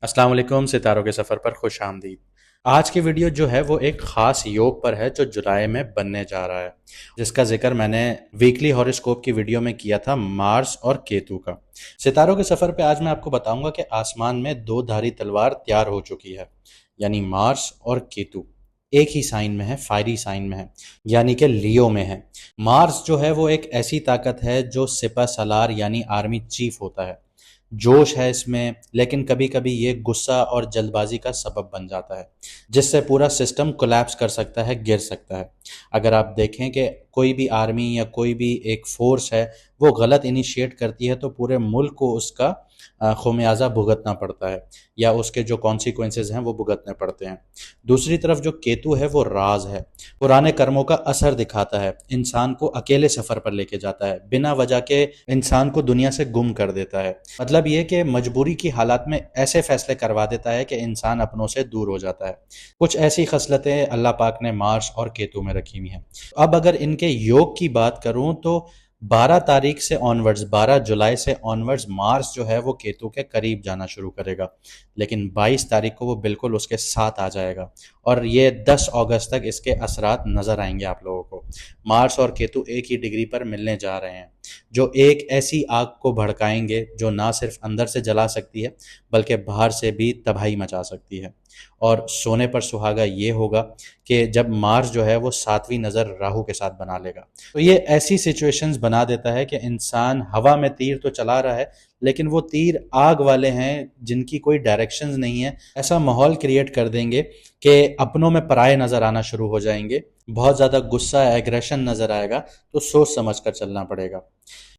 अस्सलाम वालेकुम। सितारों के सफ़र पर खुश आमदीद। आज की वीडियो जो है वो एक ख़ास योग पर है जो जुलाई में बनने जा रहा है, जिसका जिक्र मैंने वीकली हॉरोस्कोप की वीडियो में किया था, मार्स और केतु का। सितारों के सफ़र पे आज मैं आपको बताऊंगा कि आसमान में दो धारी तलवार तैयार हो चुकी है, यानी मार्स और केतु एक ही साइन में है, फायरी साइन में है, यानी कि लियो में है। मार्स जो है वो एक ऐसी ताकत है जो सिपह सलार यानी आर्मी चीफ होता है। जोश है इसमें, लेकिन कभी कभी ये गुस्सा और जल्दबाजी का सबब बन जाता है, जिससे पूरा सिस्टम कोलैप्स कर सकता है, गिर सकता है। अगर आप देखें कि कोई भी आर्मी या कोई भी एक फोर्स है वो गलत इनिशिएट करती है तो पूरे मुल्क को उसका खुमियाजा भुगतना पड़ता है, या उसके जो कॉन्सिक्वेंसेज हैं वो भुगतने पड़ते हैं। दूसरी तरफ जो केतु है वो राज है, पुराने कर्मों का असर दिखाता है, इंसान को अकेले सफर पर लेके जाता है, बिना वजह के इंसान को दुनिया से गुम कर देता है। मतलब ये कि मजबूरी की हालात में ऐसे फैसले करवा देता है कि इंसान अपनों से दूर हो जाता है। कुछ ऐसी खसलतें अल्लाह पाक ने मार्स और केतु में रखी हुई हैं। अब अगर इनके योग की बात करूं तो 12 तारीख से ऑनवर्ड्स, 12 जुलाई से ऑनवर्ड्स मार्स जो है वो केतु के करीब जाना शुरू करेगा, लेकिन 22 तारीख को वो बिल्कुल उसके साथ आ जाएगा और ये 10 अगस्त तक इसके असरात नज़र आएंगे आप लोगों को। मार्स और केतु एक ही डिग्री पर मिलने जा रहे हैं, जो एक ऐसी आग को भड़काएंगे जो ना सिर्फ अंदर से जला सकती है बल्कि बाहर से भी तबाही मचा सकती है। और सोने पर सुहागा ये होगा कि जब मार्स जो है वो सातवीं नज़र राहु के साथ बना लेगा, तो ये ऐसी सिचुएशंस बना देता है कि इंसान हवा में तीर तो चला रहा है लेकिन वो तीर आग वाले हैं जिनकी कोई डायरेक्शंस नहीं है। ऐसा माहौल क्रिएट कर देंगे कि अपनों में पराये नज़र आना शुरू हो जाएंगे, बहुत ज़्यादा गुस्सा एग्रेशन नज़र आएगा, तो सोच समझ कर चलना पड़ेगा।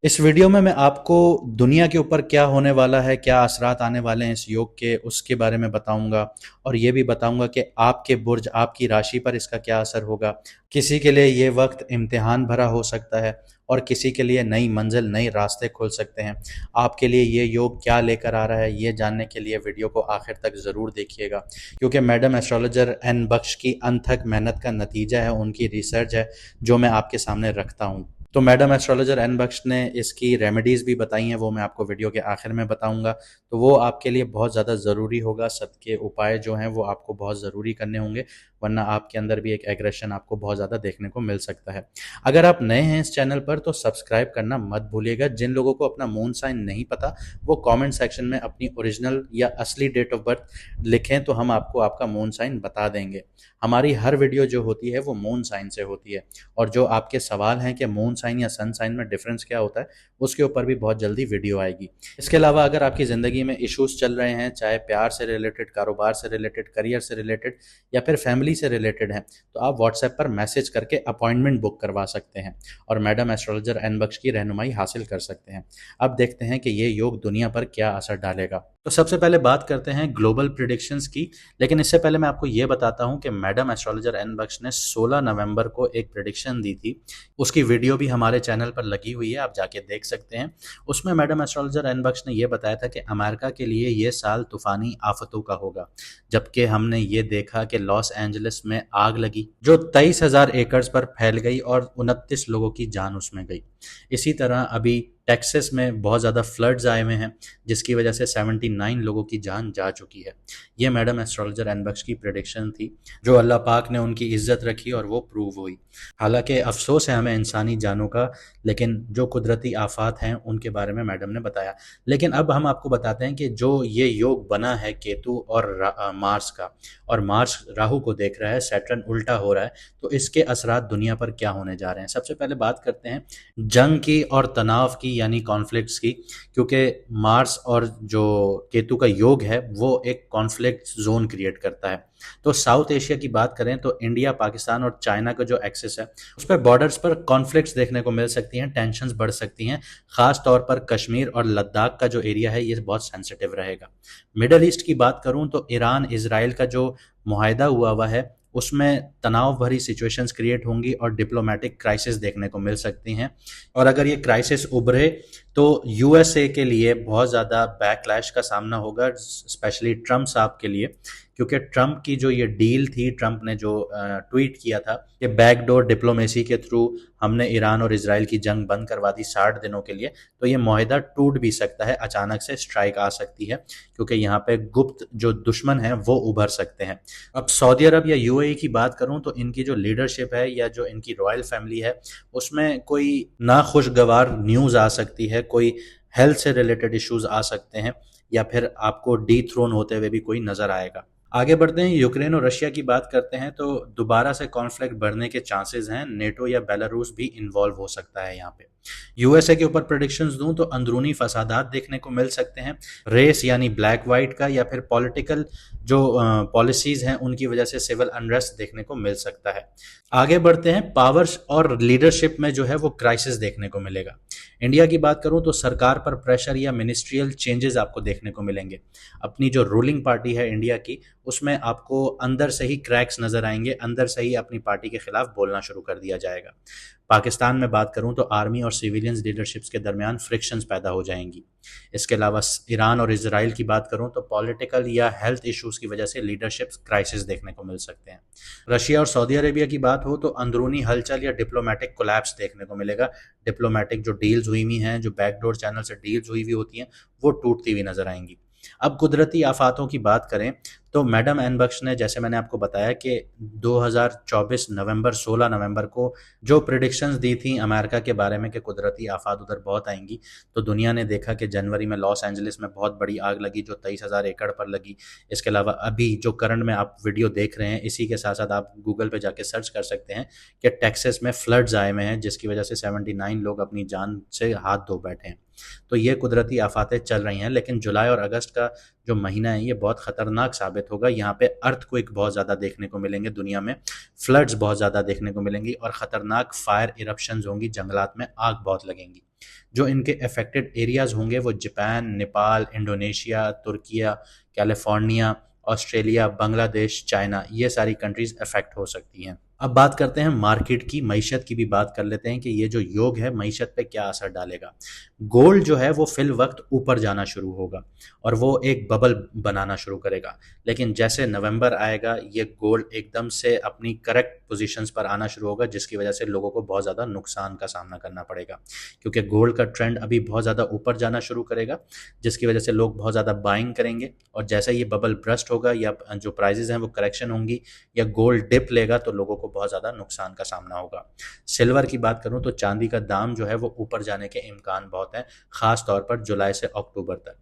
इस वीडियो में मैं आपको दुनिया के ऊपर क्या होने वाला है, क्या असरात आने वाले हैं इस योग के, उसके बारे में बताऊंगा और ये भी बताऊंगा कि आपके बुर्ज, आपकी राशि पर इसका क्या असर होगा। किसी के लिए ये वक्त इम्तिहान भरा हो सकता है और किसी के लिए नई मंजिल, नए रास्ते खुल सकते हैं। आपके लिए ये योग क्या लेकर आ रहा है, ये जानने के लिए वीडियो को आखिर तक ज़रूर देखिएगा, क्योंकि मैडम एस्ट्रोलॉजर एन बख्श की अनथक मेहनत का नतीजा है, उनकी रिसर्च है जो मैं आपके सामने रखता हूँ। तो मैडम एस्ट्रोलॉजर एन बख्श ने इसकी रेमेडीज़ भी बताई हैं, वो मैं आपको वीडियो के आखिर में बताऊंगा। तो वो आपके लिए बहुत ज़्यादा ज़रूरी होगा, सबके उपाय जो हैं वो आपको बहुत ज़रूरी करने होंगे, वरना आपके अंदर भी एक एग्रेशन आपको बहुत ज़्यादा देखने को मिल सकता है। अगर आप नए हैं इस चैनल पर तो सब्सक्राइब करना मत भूलिएगा। जिन लोगों को अपना मून साइन नहीं पता वो कमेंट सेक्शन में अपनी ओरिजिनल या असली डेट ऑफ बर्थ लिखें तो हम आपको आपका मून साइन बता देंगे। हमारी हर वीडियो जो होती है वो मून साइन से होती है, और जो आपके सवाल हैं कि मून साइन या सन साइन में डिफरेंस क्या होता है, उसके ऊपर भी बहुत जल्दी वीडियो आएगी। इसके अलावा अगर आपकी ज़िंदगी में इश्यूज चल रहे हैं, चाहे प्यार से रिलेटेड, कारोबार से रिलेटेड, करियर से रिलेटेड या फिर फैमिली से रिलेटेड हैं, तो आप व्हाट्सएप पर मैसेज करके अपॉइंटमेंट बुक करवा सकते हैं और मैडम एस्ट्रोलॉजर एन बख्श की रहनुमाई हासिल कर सकते हैं। अब देखते हैं कि ये योग दुनिया पर क्या असर डालेगा। तो सबसे पहले बात करते हैं ग्लोबल प्रिडिक्शंस की, लेकिन इससे पहले मैं आपको ये बताता हूं कि मैडम एस्ट्रोलॉजर एन बख्श ने 16 नवंबर को एक प्रिडिक्शन दी थी। उसकी वीडियो भी हमारे चैनल पर लगी हुई है, आप जाके देख सकते हैं। उसमें मैडम एस्ट्रोलॉजर एन बख्श ने यह बताया था कि अमेरिका के लिए ये साल तूफानी आफतों का होगा, जबकि हमने ये देखा कि लॉस एंजलिस में आग लगी जो 23,000 एकड़ पर फैल गई और 29 लोगों की जान उसमें गई। इसी तरह अभी टेक्सास में बहुत ज़्यादा फ्लड्स आए हुए हैं जिसकी वजह से 79 लोगों की जान जा चुकी है। ये मैडम एस्ट्रोलॉजर एन बख्श की प्रेडिक्शन थी, जो अल्लाह पाक ने उनकी इज्जत रखी और वो प्रूव हुई। हालांकि अफसोस है हमें इंसानी जानों का, लेकिन जो कुदरती आफात हैं उनके बारे में मैडम ने बताया। लेकिन अब हम आपको बताते हैं कि जो ये योग बना है केतु और मार्स का, और मार्स राहु को देख रहा है, सैटर्न उल्टा हो रहा है, तो इसके असरात दुनिया पर क्या होने जा रहे हैं। सबसे पहले बात करते हैं जंग की और तनाव की, यानी कॉन्फ्लिक्ट्स की, क्योंकि मार्स और जो केतु का योग है वो एक कॉन्फ्लिक्ट जोन क्रिएट करता है। तो साउथ एशिया की बात करें तो इंडिया, पाकिस्तान और चाइना का जो एक्सेस है उस पर बॉर्डर्स पर कॉन्फ्लिक्ट्स देखने को मिल सकती हैं, टेंशन्स बढ़ सकती हैं। खास तौर पर कश्मीर और लद्दाख का जो एरिया है ये बहुत सेंसिटिव रहेगा। मिडल ईस्ट की बात करूं तो ईरान इजराइल का जो मुआहदा हुआ है उसमें तनाव भरी सिचुएशंस क्रिएट होंगी और डिप्लोमेटिक क्राइसिस देखने को मिल सकती हैं। और अगर ये क्राइसिस उभरे तो यूएसए के लिए बहुत ज़्यादा बैकलैश का सामना होगा, स्पेशली ट्रम्प साहब के लिए, क्योंकि ट्रम्प की जो ये डील थी, ट्रम्प ने जो ट्वीट किया था कि बैकडोर डिप्लोमेसी के थ्रू हमने ईरान और इसराइल की जंग बंद करवा दी 60 दिनों के लिए, तो ये माहिदा टूट भी सकता है, अचानक से स्ट्राइक आ सकती है, क्योंकि यहाँ पे गुप्त जो दुश्मन हैं वो उभर सकते हैं। अब सऊदी अरब या यूएई की बात करूं तो इनकी जो लीडरशिप है या जो इनकी रॉयल फैमिली है, उसमें कोई नाखुशगवार न्यूज़ आ सकती है, कोई हेल्थ से रिलेटेड इश्यूज आ सकते हैं, या फिर आपको डी थ्रोन होते हुए भी कोई नजर आएगा। आगे बढ़ते हैं, यूक्रेन और रशिया की बात करते हैं तो दोबारा से कॉन्फ्लिक्ट बढ़ने के चांसेस हैं, नेटो या बेलारूस भी इन्वॉल्व हो सकता है यहाँ पे। यूएसए के ऊपर प्रेडिक्शंस दूं तो अंदरूनी फसादात देखने को मिल सकते हैं, रेस यानी ब्लैक वाइट का, या फिर पॉलिटिकल जो पॉलिसीज हैं उनकी वजह से सिविल अनरेस्ट देखने को मिल सकता है। आगे बढ़ते हैं, पावर्स और लीडरशिप में जो है वो क्राइसिस देखने को मिलेगा। इंडिया की बात करूं तो सरकार पर प्रेशर या मिनिस्ट्रियल चेंजेस आपको देखने को मिलेंगे। अपनी जो रूलिंग पार्टी है इंडिया की, उसमें आपको अंदर से ही क्रैक्स नजर आएंगे, अंदर से ही अपनी पार्टी के खिलाफ बोलना शुरू कर दिया जाएगा। पाकिस्तान में बात करूं तो आर्मी और सिविलियंस लीडरशिप्स के दरमियान फ्रिक्शंस पैदा हो जाएंगी। इसके अलावा ईरान और इसराइल की बात करूं तो पॉलिटिकल या हेल्थ इश्यूज की वजह से लीडरशिप क्राइसिस देखने को मिल सकते हैं। रशिया और सऊदी अरेबिया की बात हो तो अंदरूनी हलचल या डिप्लोमेटिक कोलैप्स देखने को मिलेगा। डिप्लोमेटिक जो डील्स हुई हुई हैं, जो बैकडोर चैनल से डील्स हुई हुई होती हैं, वो टूटती हुई नजर आएंगी। अब कुदरती आफातों की बात करें तो मैडम एन बख्श ने, जैसे मैंने आपको बताया कि 2024 नवंबर 16 नवंबर को जो प्रिडिक्शंस दी थी अमेरिका के बारे में कि कुदरती आफात उधर बहुत आएंगी, तो दुनिया ने देखा कि जनवरी में लॉस एंजलिस में बहुत बड़ी आग लगी जो 23,000 एकड़ पर लगी। इसके अलावा अभी जो करंट में आप वीडियो देख रहे हैं, इसी के साथ साथ आप गूगल पे जाके सर्च कर सकते हैं कि टेक्सास में फ्लड्स आए हुए हैं, जिसकी वजह से 79 लोग अपनी जान से हाथ धो बैठे हैं। तो ये कुदरती आफातें चल रही हैं, लेकिन जुलाई और अगस्त का जो महीना है ये बहुत खतरनाक साबित होगा। यहाँ पे अर्थक्वेक बहुत ज़्यादा देखने को मिलेंगे दुनिया में, फ्लड्स बहुत ज़्यादा देखने को मिलेंगी और ख़तरनाक फायर इरप्शंस होंगी, जंगलात में आग बहुत लगेंगी। जो इनके अफेक्टेड एरियाज होंगे वो Japan, Nepal, Indonesia, Türkiye, California, Australia, Bangladesh, China, ये सारी कंट्रीज अफेक्ट हो सकती हैं। अब बात करते हैं मार्केट की, मईशत की भी बात कर लेते हैं कि ये जो योग है मईशत पे क्या असर डालेगा। गोल्ड जो है वो फिल वक्त ऊपर जाना शुरू होगा और वो एक बबल बनाना शुरू करेगा, लेकिन जैसे नवंबर आएगा ये गोल्ड एकदम से अपनी करेक्ट पोजीशंस पर आना शुरू होगा, जिसकी वजह से लोगों को बहुत ज़्यादा नुकसान का सामना करना पड़ेगा, क्योंकि गोल्ड का ट्रेंड अभी बहुत ज़्यादा ऊपर जाना शुरू करेगा, जिसकी वजह से लोग बहुत ज़्यादा बाइंग करेंगे। और जैसे ये बबल ब्रस्ट होगा या जो प्राइजेज हैं वो करेक्शन होंगी या गोल्ड डिप लेगा, तो लोगों को बहुत ज़्यादा नुकसान का सामना होगा। सिल्वर की बात करूं तो चांदी का दाम जो है वो ऊपर जाने के इम्कान बहुत हैं, खास तौर पर जुलाई से अक्टूबर तक।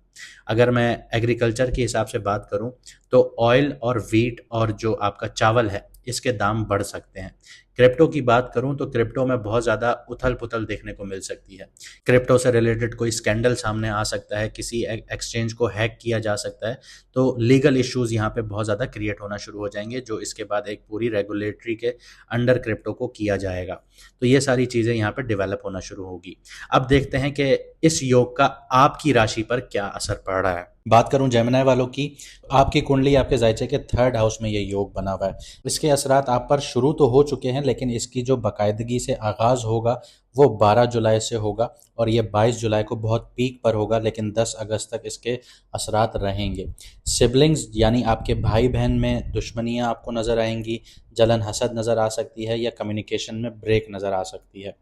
अगर मैं एग्रीकल्चर के हिसाब से बात करूं तो ऑयल और व्हीट और जो आपका चावल है इसके दाम बढ़ सकते हैं। क्रिप्टो की बात करूं तो क्रिप्टो में बहुत ज़्यादा उथल पुथल देखने को मिल सकती है। क्रिप्टो से रिलेटेड कोई स्कैंडल सामने आ सकता है, किसी एक्सचेंज को हैक किया जा सकता है, तो लीगल इश्यूज यहाँ पे बहुत ज़्यादा क्रिएट होना शुरू हो जाएंगे, जो इसके बाद एक पूरी रेगुलेटरी के अंडर क्रिप्टो को किया जाएगा। तो ये सारी चीज़ें यहाँ पे डेवलप होना शुरू होगी। अब देखते हैं कि इस योग का आपकी राशि पर क्या असर पड़ रहा है। बात करूं जेमिनी वालों की, आपकी कुंडली आपके जायचे के 3rd हाउस में ये योग बना हुआ है। इसके असरात आप पर शुरू तो हो चुके हैं, लेकिन इसकी जो बाकायदगी से आगाज़ होगा वो 12 जुलाई से होगा और ये 22 जुलाई को बहुत पीक पर होगा, लेकिन 10 अगस्त तक इसके असरात रहेंगे। सिबलिंग्स यानी आपके भाई बहन में दुश्मनियां आपको नज़र आएंगी, जलन हसद नज़र आ सकती है या कम्युनिकेशन में ब्रेक नज़र आ सकती है।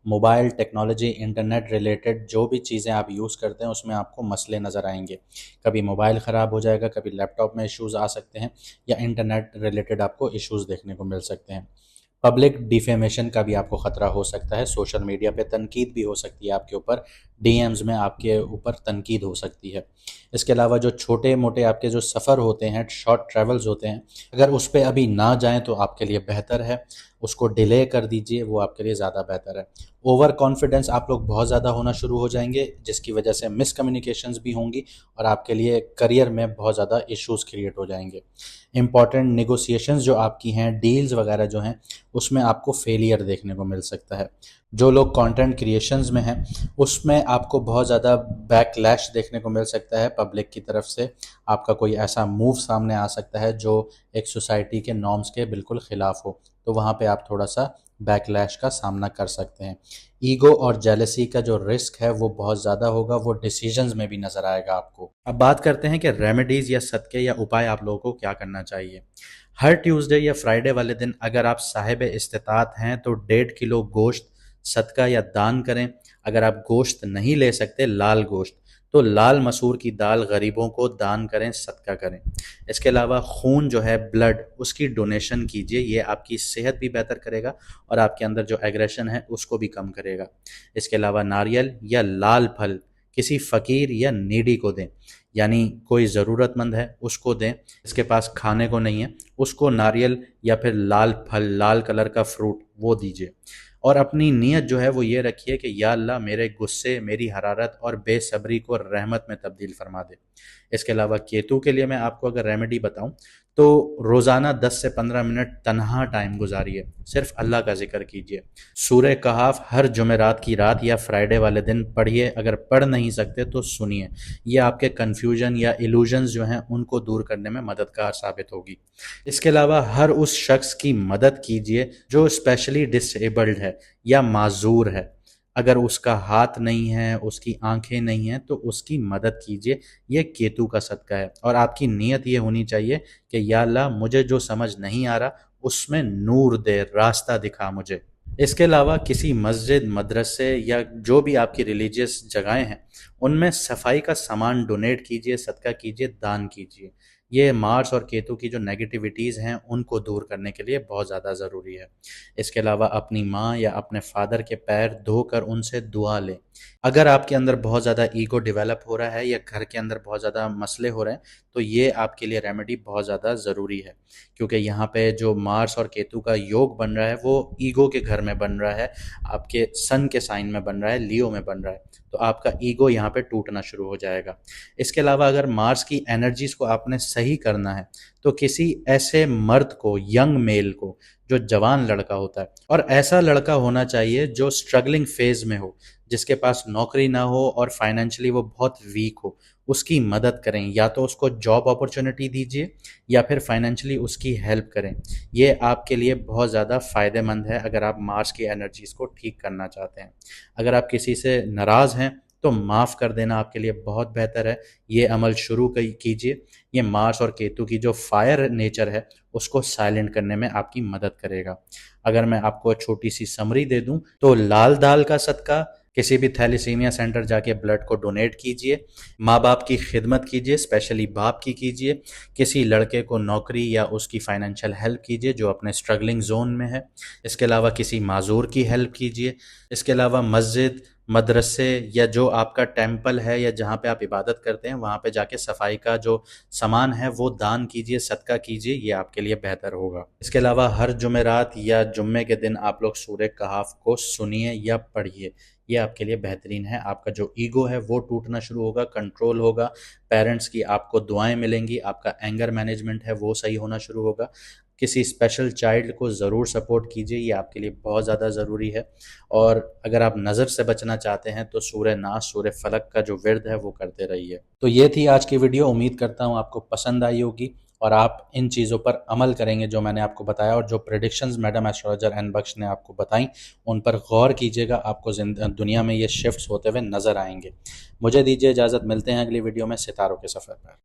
मोबाइल टेक्नोलॉजी, इंटरनेट रिलेटेड जो भी चीज़ें आप यूज़ करते हैं उसमें आपको मसले नज़र आएंगे। कभी मोबाइल ख़राब हो जाएगा, कभी लैपटॉप में इश्यूज़ आ सकते हैं या इंटरनेट रिलेटेड आपको इश्यूज़ देखने को मिल सकते हैं। पब्लिक डिफेमेशन का भी आपको ख़तरा हो सकता है, सोशल मीडिया पे तनकीद भी हो सकती है आपके ऊपर, डीएम्स में आपके ऊपर तनकीद हो सकती है। इसके अलावा जो छोटे मोटे आपके जो सफ़र होते हैं, शॉर्ट ट्रैवल्स होते हैं, अगर उस पर अभी ना जाएं तो आपके लिए बेहतर है, उसको डिले कर दीजिए, वो आपके लिए ज़्यादा बेहतर है। ओवर कॉन्फिडेंस आप लोग बहुत ज़्यादा होना शुरू हो जाएंगे, जिसकी वजह से मिसकम्युनिकेशंस भी होंगी और आपके लिए करियर में बहुत ज़्यादा इश्यूज़ क्रिएट हो जाएंगे। इंपॉर्टेंट नेगोशिएशंस जो आपकी हैं, डील्स वगैरह जो हैं, उसमें आपको फेलियर देखने को मिल सकता है। जो लोग कंटेंट क्रिएशंस में हैं उसमें आपको बहुत ज़्यादा बैकलैश देखने को मिल सकता है पब्लिक की तरफ से। आपका कोई ऐसा मूव सामने आ सकता है जो एक सोसाइटी के नॉर्म्स के बिल्कुल ख़िलाफ़ हो, तो वहाँ पे आप थोड़ा सा बैकलैश का सामना कर सकते हैं। ईगो और जेलसी का जो रिस्क है वो बहुत ज़्यादा होगा, वो डिसीजंस में भी नज़र आएगा आपको। अब बात करते हैं कि रेमेडीज़ या सदक़े या उपाय आप लोगों को क्या करना चाहिए। हर ट्यूसडे या फ्राइडे वाले दिन अगर आप साहिब इस्तिताअत हैं तो 1.5 किलो गोश्त सदका या दान करें। अगर आप गोश्त नहीं ले सकते, लाल गोश्त, तो लाल मसूर की दाल गरीबों को दान करें, सदका करें। इसके अलावा खून जो है, ब्लड, उसकी डोनेशन कीजिए। ये आपकी सेहत भी बेहतर करेगा और आपके अंदर जो एग्रेशन है उसको भी कम करेगा। इसके अलावा नारियल या लाल फल किसी फ़कीर या नीडी को दें, यानी कोई ज़रूरतमंद है उसको दें, इसके पास खाने को नहीं है उसको नारियल या फिर लाल फल, लाल कलर का फ्रूट वो दीजिए। और अपनी नीयत जो है वो ये रखिए कि या अल्लाह मेरे गुस्से, मेरी हरारत और बेसब्री को रहमत में तब्दील फरमा दे। इसके अलावा केतु के लिए मैं आपको अगर रेमेडी बताऊं तो रोज़ाना 10 से 15 मिनट तन्हा टाइम गुजारिए, सिर्फ अल्लाह का जिक्र कीजिए। सूरह कहाफ हर जुमेरात की रात या फ्राइडे वाले दिन पढ़िए। अगर पढ़ नहीं सकते तो सुनिए। ये आपके कन्फ्यूजन या इल्यूजन्स जो हैं उनको दूर करने में मददगार साबित होगी। इसके अलावा हर उस शख्स की मदद कीजिए जो स्पेशली डिसेबल्ड है या माजूर है। अगर उसका हाथ नहीं है, उसकी आंखें नहीं हैं, तो उसकी मदद कीजिए। ये केतु का सदका है और आपकी नीयत ये होनी चाहिए कि या अल्लाह मुझे जो समझ नहीं आ रहा उसमें नूर दे, रास्ता दिखा मुझे। इसके अलावा किसी मस्जिद, मदरसे या जो भी आपकी रिलीजियस जगहें हैं उनमें सफाई का सामान डोनेट कीजिए, सदका कीजिए, दान कीजिए। ये मार्स और केतु की जो नेगेटिविटीज़ हैं उनको दूर करने के लिए बहुत ज़्यादा ज़रूरी है। इसके अलावा अपनी माँ या अपने फादर के पैर धोकर उनसे दुआ लें। अगर आपके अंदर बहुत ज़्यादा ईगो डेवलप हो रहा है या घर के अंदर बहुत ज़्यादा मसले हो रहे हैं तो ये आपके लिए रेमेडी बहुत ज़्यादा ज़रूरी है, क्योंकि यहाँ पे जो मार्स और केतु का योग बन रहा है वो ईगो के घर में बन रहा है, आपके सन के साइन में बन रहा है, लियो में बन रहा है। तो आपका ईगो यहाँ पे टूटना शुरू हो जाएगा। इसके अलावा अगर मार्स की एनर्जीज को आपने सही करना है तो किसी ऐसे मर्द को, यंग मेल को, जो जवान लड़का होता है, और ऐसा लड़का होना चाहिए जो स्ट्रगलिंग फेज में हो, जिसके पास नौकरी ना हो और फाइनेंशियली वो बहुत वीक हो, उसकी मदद करें। या तो उसको जॉब अपॉर्चुनिटी दीजिए या फिर फाइनेंशियली उसकी हेल्प करें। ये आपके लिए बहुत ज़्यादा फ़ायदेमंद है अगर आप मार्स की एनर्जीज़ को ठीक करना चाहते हैं। अगर आप किसी से नाराज़ हैं तो माफ़ कर देना आपके लिए बहुत बेहतर है। ये अमल शुरू कीजिए। ये मार्स और केतु की जो फायर नेचर है उसको साइलेंट करने में आपकी मदद करेगा। अगर मैं आपको छोटी सी समरी दे दूं तो लाल दाल का सदका, किसी भी थैलेसीमिया सेंटर जाके ब्लड को डोनेट कीजिए, माँ बाप की खिदमत कीजिए, स्पेशली बाप की कीजिए, किसी लड़के को नौकरी या उसकी फाइनेंशियल हेल्प कीजिए जो अपने स्ट्रगलिंग जोन में है। इसके अलावा किसी माजूर की हेल्प कीजिए। इसके अलावा मस्जिद, मदरसे या जो आपका टेम्पल है या जहाँ पे आप इबादत करते हैं वहाँ पे जाके सफाई का जो सामान है वो दान कीजिए, सदका कीजिए। ये आपके लिए बेहतर होगा। इसके अलावा हर जुमेरात या जुम्मे के दिन आप लोग सूरह कहाफ को सुनिए या पढ़िए। ये आपके लिए बेहतरीन है। आपका जो ईगो है वो टूटना शुरू होगा, कंट्रोल होगा, पेरेंट्स की आपको दुआएं मिलेंगी, आपका एंगर मैनेजमेंट है वो सही होना शुरू होगा। किसी स्पेशल चाइल्ड को ज़रूर सपोर्ट कीजिए, ये आपके लिए बहुत ज़्यादा ज़रूरी है। और अगर आप नज़र से बचना चाहते हैं तो सूरह नास, सूरह फलक का जो विर्द है वो करते रहिए। तो ये थी आज की वीडियो। उम्मीद करता हूँ आपको पसंद आई होगी और आप इन चीज़ों पर अमल करेंगे जो मैंने आपको बताया, और जो प्रेडिक्शंस मैडम एस्ट्रोलॉजर एन बख्श ने आपको बताई उन पर गौर कीजिएगा। आपको दुनिया में ये शिफ्ट्स होते हुए नज़र आएंगे। मुझे दीजिए इजाज़त, मिलते हैं अगली वीडियो में सितारों के सफ़र पर।